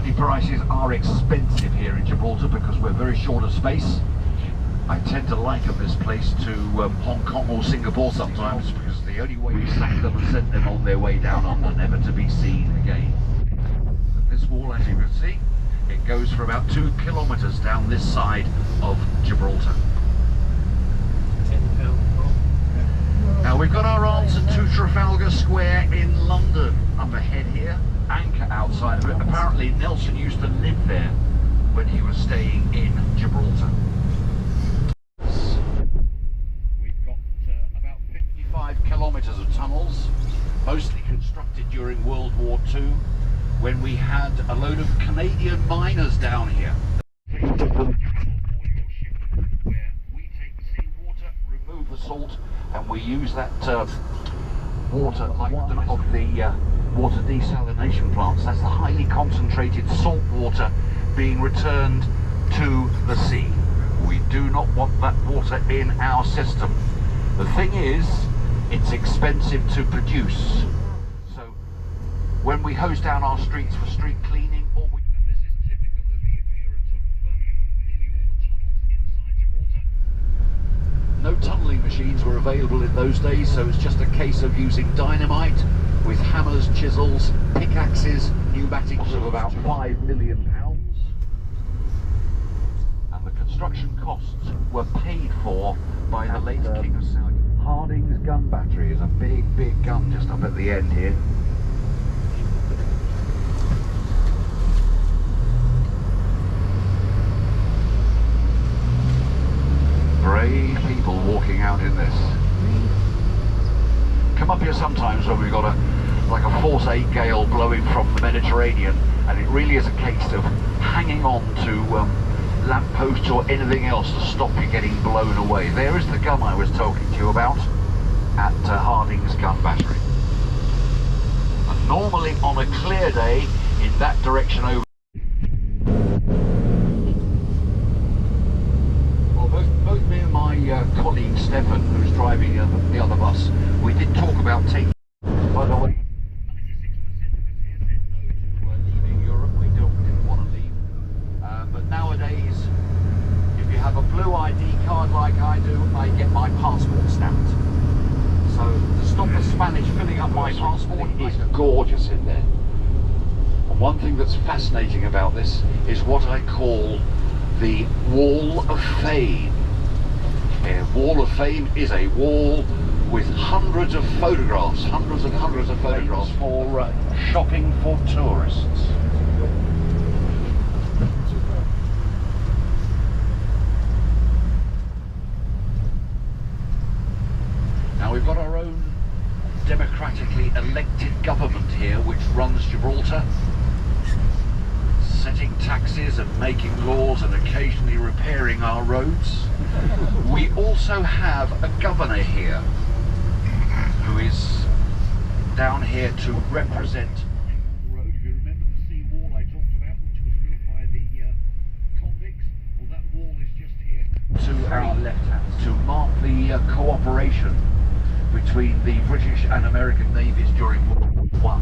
property prices are expensive here in Gibraltar because we're very short of space. I tend to liken this place to Hong Kong or Singapore sometimes because the only way we sack them and send them on their way down under, never to be seen again. But this wall, as you can see, it goes for about 2 kilometres down this side of Gibraltar. Now we've got our answer to Trafalgar Square in London up ahead here, anchor outside of it. Apparently Nelson used to live there when he was staying in Gibraltar. We've got about 55 kilometres of tunnels, mostly constructed during World War II, when we had a load of Canadian miners down here. Where we take seawater, remove the salt, and we use that water like of the water desalination plants. That's the highly concentrated salt water being returned to the sea. We do not want that water in our system. The thing is, it's expensive to produce. So when we hose down our streets for street cleaning, or this is typical of the appearance of nearly all the tunnels inside Gibraltar. No tunnelling machines were available in those days, so it's just a case of using dynamite with hammers, chisels, pickaxes, pneumatics of about £5 million. And the construction costs were paid for by the late King of Saudi. Harding's gun battery is a big, big gun just up at the end here. Brave people walking out in this. Come up here sometimes when we've got like a force 8 gale blowing from the Mediterranean, and it really is a case of hanging on to lampposts or anything else to stop you getting blown away. There is the gun I was talking to you about at Harding's gun battery. And normally on a clear day in that direction over. Both me and my colleague Stefan, who's driving the other bus, we did talk about taking. By the way, 96% of us here said no to leaving Europe. We didn't want to leave. But nowadays, if you have a blue ID card like I do, I get my passport stamped. So to stop the Spanish filling up my passport, it's gorgeous in there. And one thing that's fascinating about this is what I call the Wall of Fame. A Wall of Fame is a wall with hundreds of photographs, hundreds of photographs for shopping for tourists. Now we've got our own democratically elected government here which runs Gibraltar, setting taxes and making laws and occasionally repairing our roads. We also have a governor here who is down here to represent the road. If you remember the sea wall I talked about, which was built by the convicts, well, that wall is just here to our left hand to mark the cooperation between the British and American navies during World War I.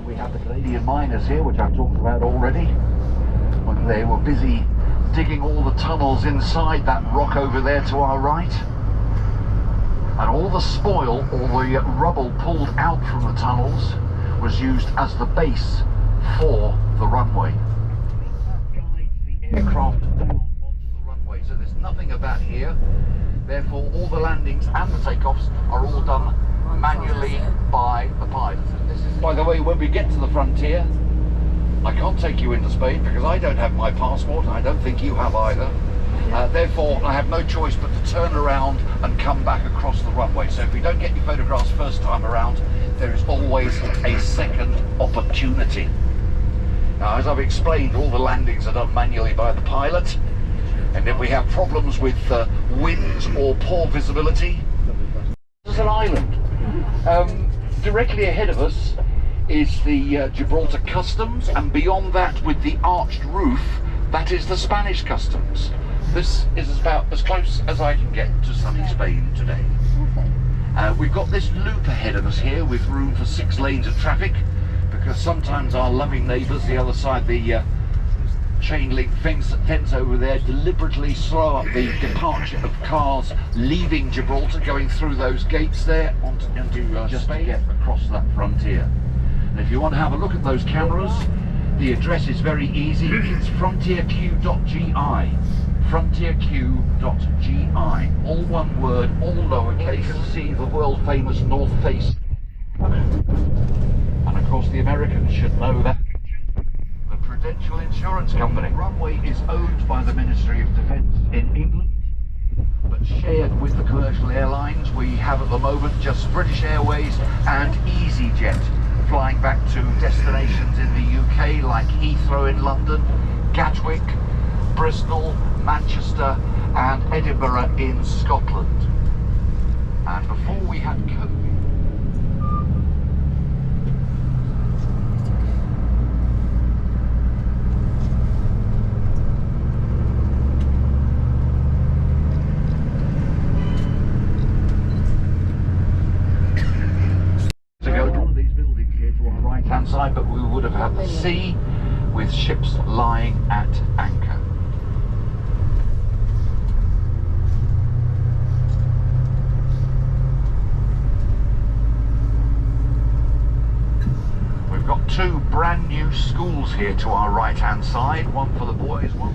We have the Canadian miners here, which I've talked about already, when they were busy digging all the tunnels inside that rock over there to our right, and all the spoil, all the rubble pulled out from the tunnels was used as the base for the runway. That guides the aircraft down onto the runway, so there's nothing of that here. Therefore all the landings and the takeoffs are all done manually by the pilots. This is, by the way, when we get to the frontier, I can't take you into Spain because I don't have my passport. I don't think you have either. Therefore, I have no choice but to turn around and come back across the runway. So if we don't get your photographs first time around, there is always a second opportunity. Now, as I've explained, all the landings are done manually by the pilot. And if we have problems with winds or poor visibility, there's an island. Directly ahead of us is the Gibraltar customs, and beyond that, with the arched roof, that is the Spanish customs. This is about as close as I can get to sunny Spain today. We've got this loop ahead of us here with room for 6 lanes of traffic, because sometimes our loving neighbours the other side the chain link fence over there deliberately slow up the departure of cars leaving Gibraltar, going through those gates there into just to get across that frontier. And if you want to have a look at those cameras, the address is very easy. It's frontierq.gi. frontierq.gi. All one word, all lowercase. See the world famous North Face. And of course the Americans should know that. The Prudential Insurance Company. Runway is owned by the Ministry of Defence in England, but shared with the commercial airlines. We have at the moment just British Airways and EasyJet flying back to destinations in the UK like Heathrow in London, Gatwick, Bristol, Manchester and Edinburgh in Scotland. And before we had COVID, side, but we would have had the sea with ships lying at anchor. We've got two brand new schools here to our right hand side, one for the boys, one